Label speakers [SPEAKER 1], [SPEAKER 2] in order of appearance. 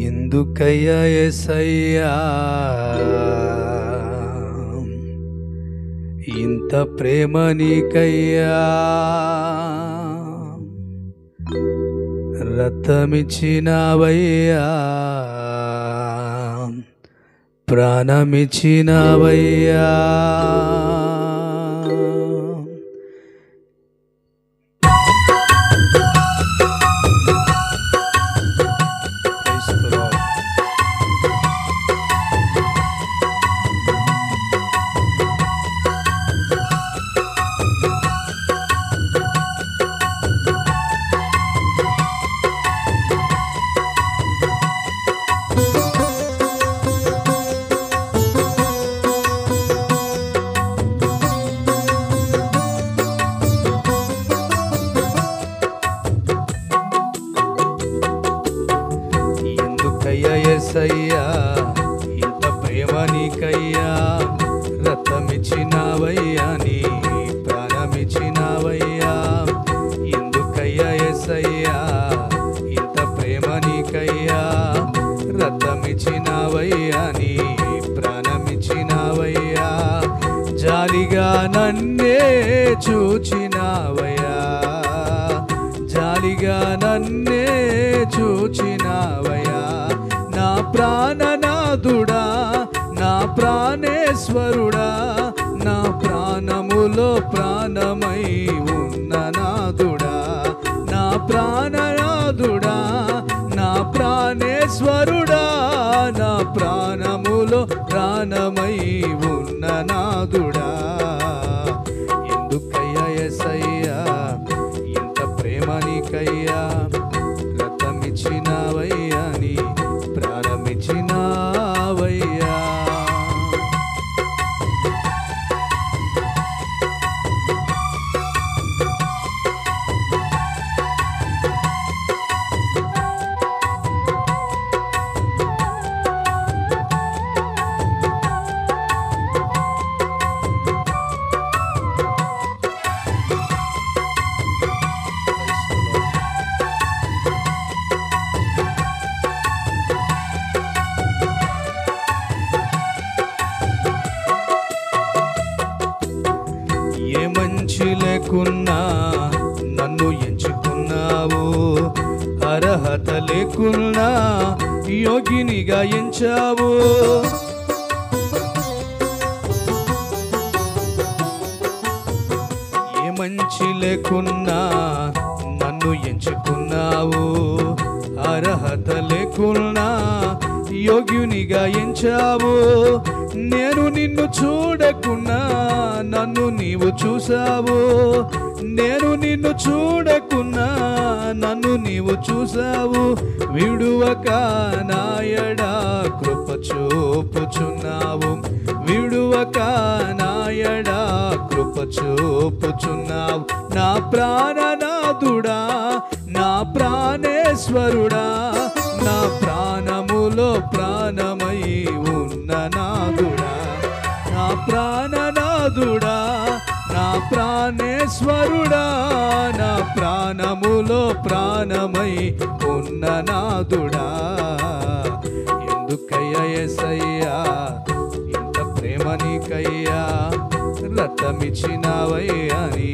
[SPEAKER 1] ఎందుకయ్యా యేసయ్యా ఇంత ప్రేమ నీకయ్యా, రక్తమిచ్చినవయ్యా, ప్రాణమిచ్చినవయ్యా. యేసయ్యా ఇంత ప్రేమ నీకయ్యా, రక్తమిచ్చినవయ్యా, నీ ప్రాణమిచ్చినవయ్యా. ఎందుకయ్యా యేసయ్యా ఇంత ప్రేమ నీకయ్యా, రక్తమిచ్చినవయ్యా, నీ ప్రాణమిచ్చినవయ్యా. జాలిగా నన్నే చూచినవయ్యా, జాలిగా నన్నే చూచినవయ్యా. నా ప్రాణనాథుడా, నా ప్రాణేశ్వరుడా, నా ప్రాణములో ప్రాణమై ఉన్న నాథుడా, నా ప్రాణనాథుడా, నా ప్రాణేశ్వరుడా, నా ప్రాణములో ప్రాణమై ఉన్న నాథుడా. ఎందుకయ్యా యేసయ్యా ఇంత ప్రేమ నీకయ్యా, రక్తమిచ్చినవయ్యా, నీ ప్రాణమిచ్చినవయ్యా. ఏ మంచి లేకున్నా నన్ను ఎంచుకున్నావు, అర్హత లేకున్నా యోగినిగా ఎంచావు. ఏ మంచి లేకున్నా నన్ను ఎంచుకున్నావు, అర్హత లేకున్నా యోగ్యునిగా ఎంచావు. నేను నిన్ను చూడకున్నా నన్ను నీవు చూసావు, నేను నిన్ను చూడకున్నా నన్ను నీవు చూసావు. విడువక నాయడా కృప చూపుచున్నావు, విడువక నాయడా కృప చూపుచున్నావు. నా ప్రాణనాథుడా, నా ప్రాణేశ్వరుడా, నా ప్రాణములో ప్రాణమై ఉన్న నాథుడా, నా ప్రాణనాథుడా, నా ప్రాణేశ్వరుడా, నా ప్రాణములో ప్రాణమై ఉన్న నాథుడా. ఎందుకయ్యా యేసయ్యా ఇంత ప్రేమ నీకయ్యా, రక్తమిచ్చినవయ్యా, నీ